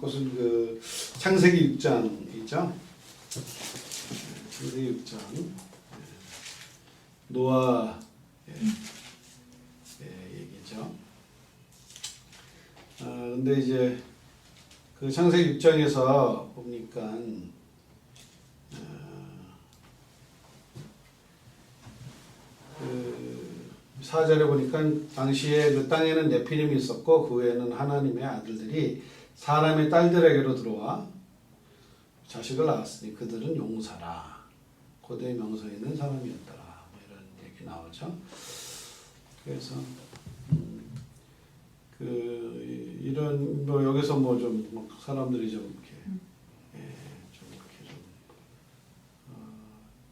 그것은 그 창세기 6장이죠. 창세기 6장 노아 얘기죠. 근데 이제 그 창세기 6장에서 보니까 그 4절에 보니까 당시에 그 땅에는 네피림이 있었고 그 후에는 하나님의 아들들이 사람의 딸들에게로 들어와 자식을 낳았으니 그들은 용사라. 고대 명성에 있는 사람이었더라. 뭐 이런 얘기 나오죠. 그래서 그 이런 뭐 여기서 뭐 좀 사람들이 좀 이렇게 좀 이렇게 좀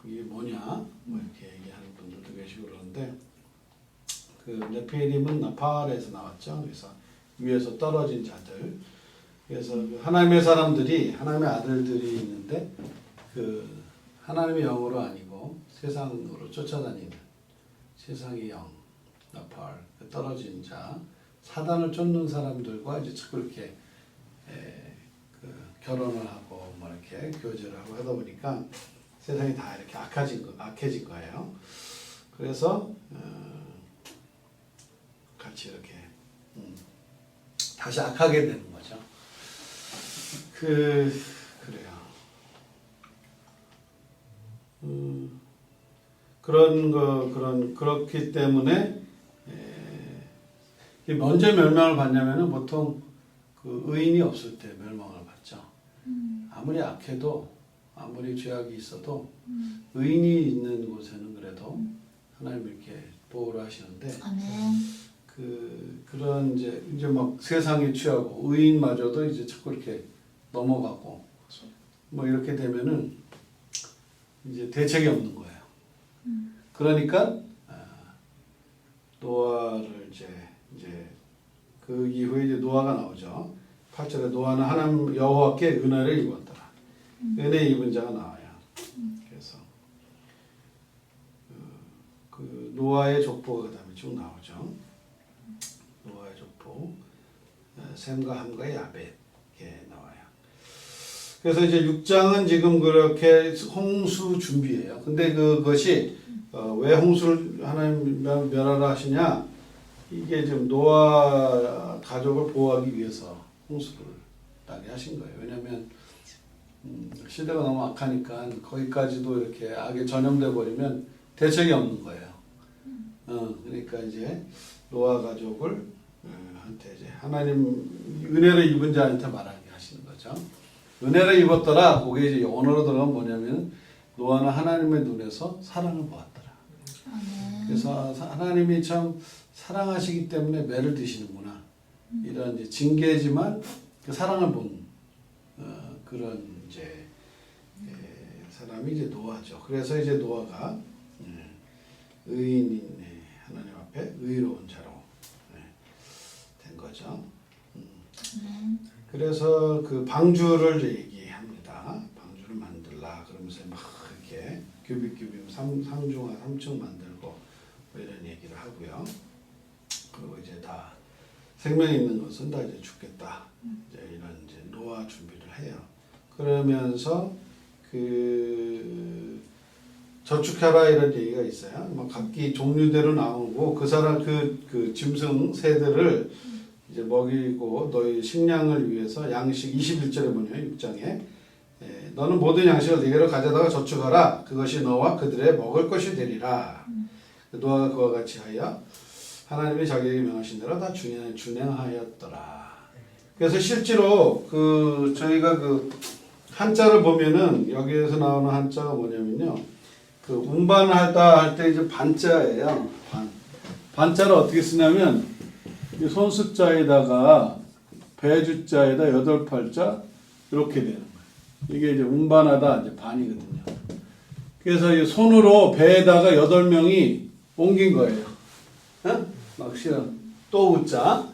이게 뭐냐 뭐 이렇게 얘기하는 분들도 계시고 그러는데 그 네피림은 나팔에서 나왔죠. 그래서 위에서 떨어진 자들. 그래서 그 하나님의 사람들이 하나님의 아들들이 있는데 그 하나님의 영으로 아니고 세상으로 쫓아다니는 세상의 영 나팔 떨어진 자 사단을 쫓는 사람들과 이제 자꾸 이렇게 그 결혼을 하고 뭐 이렇게 교제를 하고 하다 보니까 세상이 다 이렇게 악해진 거예요. 그래서 같이 이렇게 다시 악하게 되는 거죠. 그래요. 그렇기 때문에 언제 멸망을 받냐면은 보통 그 의인이 없을 때 멸망을 받죠. 아무리 악해도 아무리 죄악이 있어도 의인이 있는 곳에는 그래도 하나님 이렇게 보호를 하시는데 그런 이제 막 세상에 취하고 의인마저도 이제 자꾸 이렇게 넘어가고 뭐 이렇게 되면은 이제 대책이 없는 거예요. 그러니까 노아를 이제 그 이후에 이제 노아가 나오죠. 8절에 노아는 하나님 여호와께 은혜를 입었더라. 은혜 입은 자가 나와요. 그래서 그 노아의 족보가 그다음에 쭉 나오죠. 노아의 족보, 셈과 함과 야벳 이렇게 나와요. 그래서 이제 6장은 지금 그렇게 홍수 준비예요. 근데 그것이 왜 홍수를 하나님 멸하라 하시냐? 이게 지금 노아 가족을 보호하기 위해서 홍수를 나게 하신 거예요. 왜냐하면 시대가 너무 악하니까 거기까지도 이렇게 악에 전염돼 버리면 대책이 없는 거예요. 그러니까 이제 노아 가족을 한테 이제 하나님 은혜를 입은 자한테 말하게 하시는 거죠. 은혜를 입었더라. 그게 이제 영어로 들어가면 뭐냐면 노아는 하나님의 눈에서 사랑을 보았더라. 그래서 하나님이 참 사랑하시기 때문에 매를 드시는구나. 이런 이제 징계지만 그 사랑을 본 그런 이제 사람이 이제 노아죠. 그래서 이제 노아가 의인인 하나님 앞에 의로운 자로 된 거죠. 그래서 그 방주를 얘기합니다. 방주를 만들라 그러면서 막 이렇게 규빗 상중하 3층 만들고 뭐 이런 얘기를 하고요. 그리고 이제 다 생명 있는 것은 다 이제 죽겠다. 이제 이런 이제 노아 준비를 해요. 그러면서 그 저축하라 이런 얘기가 있어요. 뭐 각기 종류대로 나오고 그 사람 그 짐승 새들을 이제 먹이고 너희 식량을 위해서 양식 21절에 보면 6장에 너는 모든 양식을 네게로 가져다가 저축하라. 그것이 너와 그들의 먹을 것이 되리라. 노아가 그와 같이 하여 하나님이 자기에게 명하신 대로 다 준행하였더라. 그래서 실제로 그 저희가 그 한자를 보면은 여기에서 나오는 한자가 뭐냐면요. 그 운반하다 할 때 이제 반자예요. 반자를 어떻게 쓰냐면 손숫자에다가 배주자에다 8팔자 이렇게 되는 거예요. 이게 이제 운반하다 이제 반이거든요. 그래서 이 손으로 배에다가 8명이 옮긴 거예요. 막 실은 또 우자.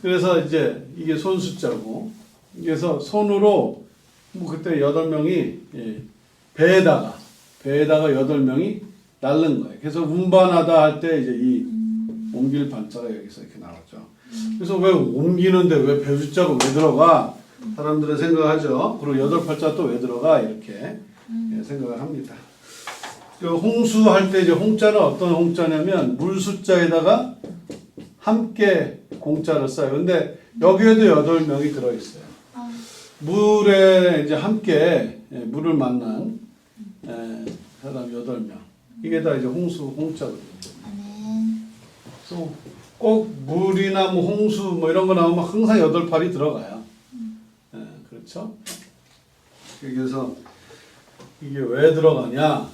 그래서 이제 이게 손숫자고. 그래서 손으로 뭐 그때 8명이 배에다가 8명이 날른 거예요. 그래서 운반하다 할 때 이제 이 옮길 반자가 여기서 이렇게 나왔죠. 그래서 왜 옮기는데 왜 배주자가 왜 들어가? 사람들은 생각하죠. 그리고 여덟 팔자 또 왜 들어가 이렇게 생각을 합니다. 그 홍수할 때 이제 홍자는 어떤 홍자냐면 물 숫자에다가 함께 공자를 써요. 근데 여기에도 8명이 들어있어요. 물에 이제 함께 물을 만난 사람 8명. 이게 다 이제 홍자거든요. 그래서 꼭 물이나 뭐 홍수 뭐 이런 거 나오면 항상 8팔이 들어가요. 그렇죠? 그래서 이게 왜 들어가냐?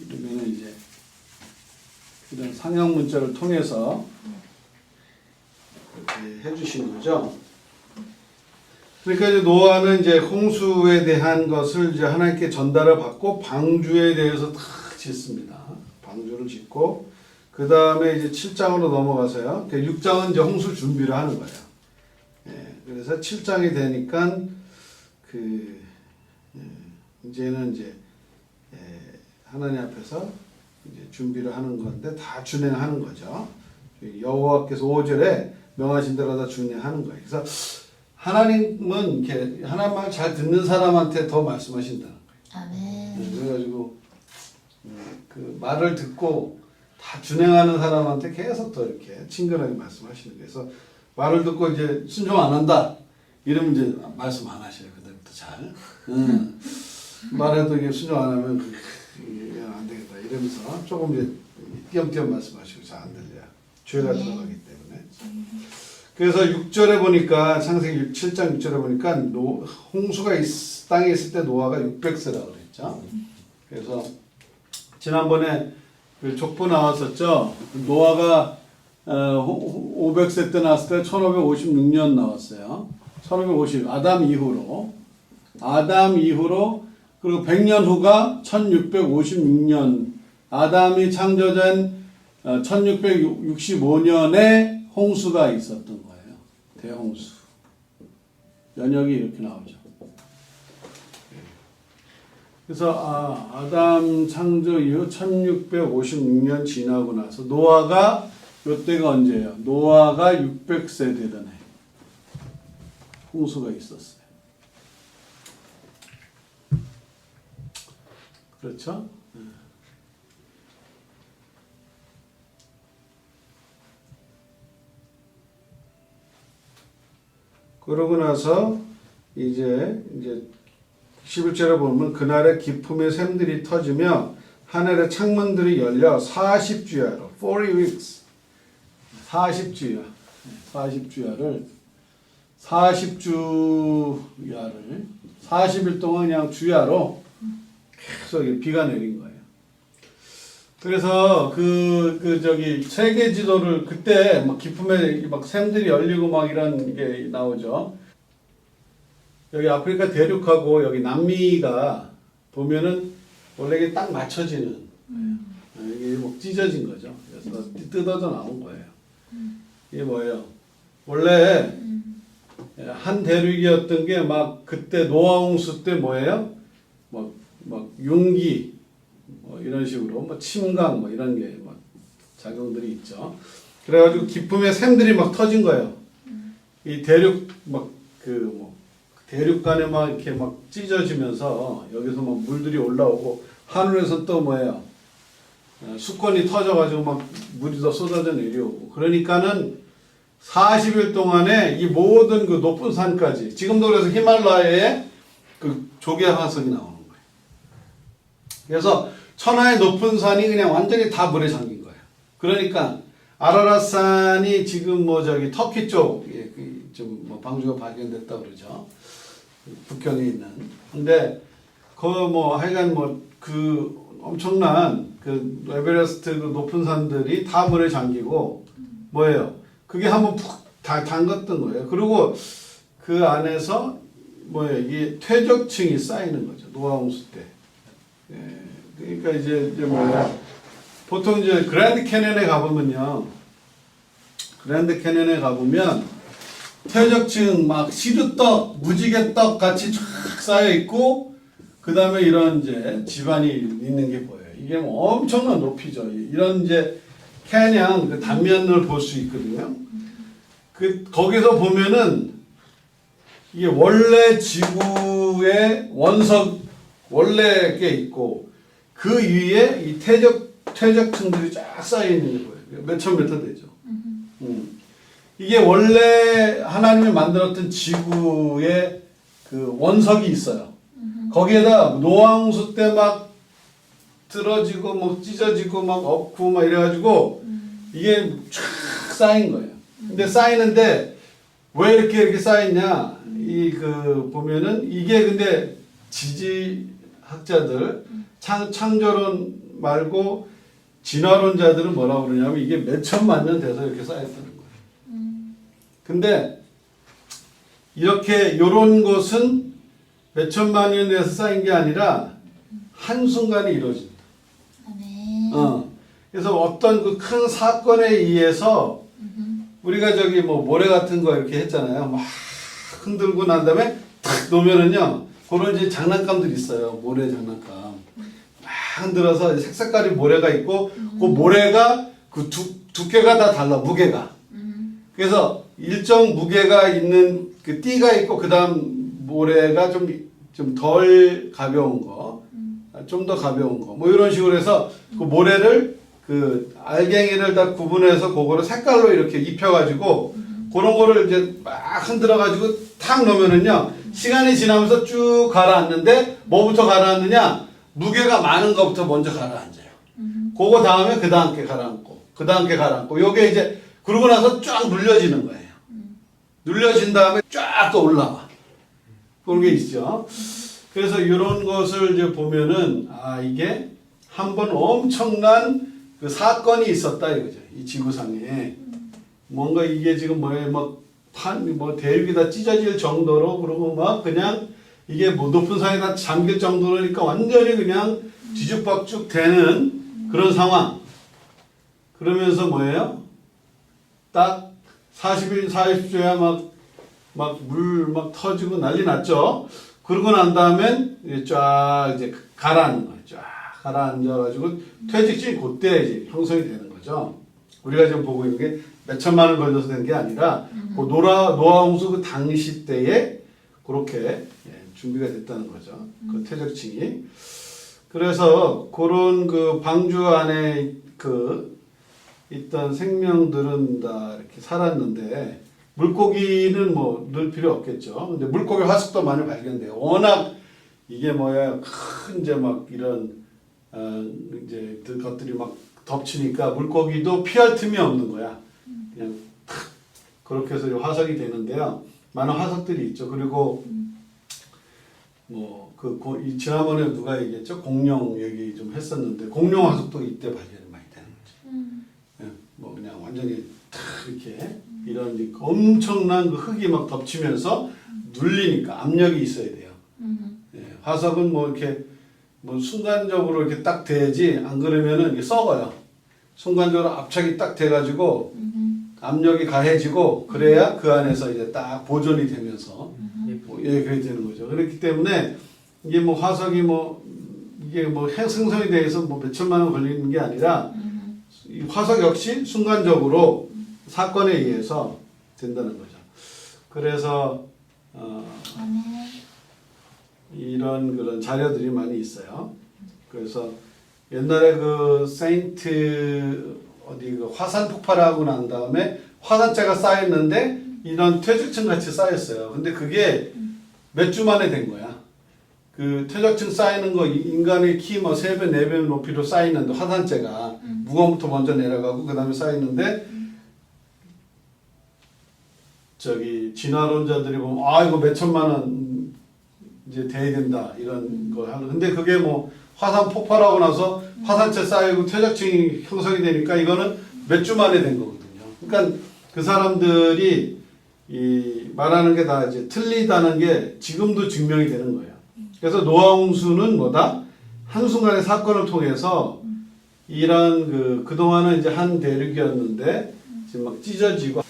이러면 이제 이런 상형 문자를 통해서 이렇게 해주신 거죠. 그러니까 이제 노아는 이제 홍수에 대한 것을 이제 하나님께 전달을 받고 방주에 대해서 다 짓습니다. 방주를 짓고 그 다음에 이제 7장으로 넘어가서요. 6장은 이제 홍수 준비를 하는 거예요. 그래서 7장이 되니까 이제는 이제 하나님 앞에서 이제 준비를 하는 건데 다 준행하는 거죠. 여호와께서 5절에 명하신 대로 다 준행하는 거예요. 그래서 하나님은 이렇게 하나님 말 잘 듣는 사람한테 더 말씀하신다는 거예요. 아멘. 그래가지고 그 말을 듣고 다 준행하는 사람한테 계속 더 이렇게 친근하게 말씀하시는 거예요. 그래서 말을 듣고 이제 순종 안 한다 이러면 이제 말씀 안 하셔요. 그때부터 잘. 말해도 이게 순종 안 하면 이게 안 되겠다 이러면서 조금 이제 띄엄띄엄 말씀하시고 잘 안 들려요. 죄가 들어가기 때문에. 그래서 6절에 보니까 창세기 7장 6절에 보니까 홍수가 땅에 있을 때 노아가 600세라고 그랬죠. 그래서 지난번에 그 족보 나왔었죠. 노아가 500세 때 나왔을 때 1556년 나왔어요. 1550 아담 이후로 그리고 100년 후가 1656년 아담이 창조된 1665년에 홍수가 있었던 거예요. 대홍수. 연역이 이렇게 나오죠. 그래서 아담 창조 이후 1656년 지나고 나서 노아가 이때가 언제예요? 노아가 600세 되던 해. 홍수가 있었어요. 그렇죠? 그러고 나서 이제 11절에 보면 그날의 기품의 샘들이 터지며 하늘의 창문들이 열려 40주야로 40 weeks 40주야를 40일 동안 그냥 주야로 계속 비가 내린 거예요. 그래서 세계 지도를 그때 막 기품에 막 샘들이 열리고 막 이런 게 나오죠. 여기 아프리카 대륙하고 여기 남미가 보면은 원래 이게 딱 맞춰지는 이게 뭐 찢어진 거죠. 그래서 뜯어져 나온 거예요. 이게 뭐예요? 원래 한 대륙이었던 게 막 그때 노아 홍수 때 뭐예요? 막 융기 뭐 이런 식으로 뭐 침강 뭐 이런 게 막 작용들이 있죠. 그래가지고 기품의 샘들이 막 터진 거예요. 이 대륙 대륙 간에 막 이렇게 막 찢어지면서 여기서 막 물들이 올라오고 하늘에서 또 뭐예요? 수권이 터져가지고 막 물이 더 쏟아져 내려오고 그러니까는 40일 동안에 이 모든 그 높은 산까지 지금도 그래서 히말라야에 그 조개 화석이 나오는 거예요. 그래서 천하의 높은 산이 그냥 완전히 다 물에 잠긴 거예요. 그러니까 아라랏산이 지금 터키 쪽에 좀 방주가 발견됐다 그러죠. 북경에 있는. 근데 하여간 그 엄청난 그 에베레스트 그 높은 산들이 다 물에 잠기고 뭐예요? 그게 한번 푹 다 잠갔던 거예요. 그리고 그 안에서 이게 퇴적층이 쌓이는 거죠. 노아 홍수 때. 그러니까 이제 보통 이제 그랜드 캐년에 가보면 퇴적층 막 시루떡, 무지개떡 같이 쫙 쌓여 있고 그 다음에 이런 이제 지반이 있는 게 보여요. 이게 엄청난 높이죠. 이런 이제 캐년 그 단면을 볼 수 있거든요. 거기서 보면은 이게 원래 지구의 원석 원래 게 있고 그 위에 이 퇴적층들이 쫙 쌓여 있는 거예요. 몇천 메터 되죠. 이게 원래 하나님이 만들었던 지구의 그 원석이 있어요. 거기에다 노아홍수 때 막 들어지고 막 찢어지고 막 없고 막 이래가지고 이게 쫙 쌓인 거예요. 근데 쌓이는데 왜 이렇게 쌓였냐? 이 그 보면은 이게 근데 지지학자들 창조론 말고 진화론자들은 뭐라고 그러냐면 이게 몇 천만 년 돼서 이렇게 쌓였다는 거예요. 근데 이렇게 요런 것은 몇 천만 년 돼서 쌓인 게 아니라 한순간에 이루어진다. 그래서 어떤 그 큰 사건에 의해서 우리가 저기 뭐 모래 같은 거 이렇게 했잖아요. 막 흔들고 난 다음에 탁 놓으면은요. 그런 이제 장난감들이 있어요. 모래 장난감. 막 흔들어서 색깔이 모래가 있고 그 모래가 그 두께가 다 달라. 무게가. 그래서 일정 무게가 있는 그 띠가 있고 그다음 모래가 좀 덜 가벼운 거. 좀 더 가벼운 거. 뭐 이런 식으로 해서 그 모래를 그 알갱이를 다 구분해서 그거를 색깔로 이렇게 입혀가지고 그런 거를 이제 막 흔들어가지고 탁 놓으면은요 시간이 지나면서 쭉 가라앉는데 뭐부터 가라앉느냐 무게가 많은 것부터 먼저 가라앉아요. 그거 다음에 그 다음 게 가라앉고 그 다음 게 가라앉고 요게 이제 그러고 나서 쫙 눌려지는 거예요. 눌려진 다음에 쫙 또 올라와. 그런 게 있죠. 그래서 이런 것을 이제 보면은 아 이게 한번 엄청난 그 사건이 있었다 이거죠. 이 지구상에 뭔가 이게 지금 뭐 대륙이 다 찢어질 정도로 그러고 막 그냥 이게 뭐 높은 산에 다 잠길 정도로니까 완전히 그냥 뒤죽박죽 되는 그런 상황. 그러면서 뭐예요? 딱 40일, 40초야 막 물 막 터지고 난리 났죠. 그러고 난 다음엔 쫙 이제 가라앉는 거예요. 쫙 가라앉아가지고 퇴직층이 그때 이제 형성이 되는 거죠. 우리가 지금 보고 있는 게 몇천만 원 걸려서 된 게 아니라 그 노아홍수 그 당시 때에 그렇게 준비가 됐다는 거죠. 그 퇴적층이. 그래서 그런 그 방주 안에 그 있던 생명들은 다 이렇게 살았는데 물고기는 뭐 넣을 필요 없겠죠. 근데 물고기 화석도 많이 발견돼요. 워낙 이게 큰 이제 막 이런 이제 그 것들이 막 덮치니까 물고기도 피할 틈이 없는 거야. 그냥 탁 그렇게 해서 화석이 되는데요. 많은 화석들이 있죠. 그리고 뭐 지난번에 누가 얘기했죠? 공룡 얘기 좀 했었는데 공룡 화석도 이때 발견이 많이 되는 거죠. 뭐 그냥 완전히 탁 이렇게 이런 엄청난 그 흙이 막 덮치면서 눌리니까 압력이 있어야 돼요. 화석은 뭐 이렇게 뭐 순간적으로 이렇게 딱 돼야지 안 그러면은 이게 썩어요. 순간적으로 압착이 딱 돼가지고 압력이 가해지고 그래야 그 안에서 이제 딱 보존이 되면서 그렇게 되는 거죠. 그렇기 때문에 이게 뭐 화석이 이게 생성이 돼서 몇천만 원 걸리는 게 아니라 이 화석 역시 순간적으로 사건에 의해서 된다는 거죠. 그래서 이런 그런 자료들이 많이 있어요. 그래서 옛날에 그 세인트 그 화산 폭발하고 난 다음에 화산재가 쌓였는데 이런 퇴적층 같이 쌓였어요. 근데 그게 몇 주 만에 된 거야. 그 퇴적층 쌓이는 거 인간의 키 3배, 4배 높이로 쌓이는데 화산재가 무거운 부터 먼저 내려가고 그 다음에 쌓이는데 저기 진화론자들이 보면 이거 몇천만 원 이제 돼야 된다 이런 거 하는. 근데 그게 화산 폭발하고 나서 화산재 쌓이고 퇴적층이 형성이 되니까 이거는 몇 주 만에 된 거거든요. 그러니까 그 사람들이 이 말하는 게 다 이제 틀리다는 게 지금도 증명이 되는 거예요. 그래서 노아홍수는 뭐다? 한순간의 사건을 통해서 이런 그동안은 이제 한 대륙이었는데 지금 막 찢어지고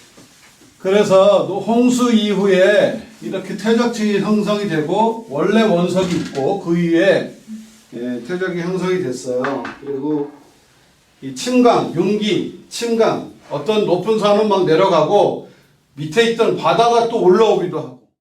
그래서 홍수 이후에 이렇게 퇴적층이 형성이 되고 원래 원석이 있고 그 위에 퇴적이 형성이 됐어요. 그리고 이 침강, 융기, 침강 어떤 높은 산은 막 내려가고 밑에 있던 바다가 또 올라오기도 하고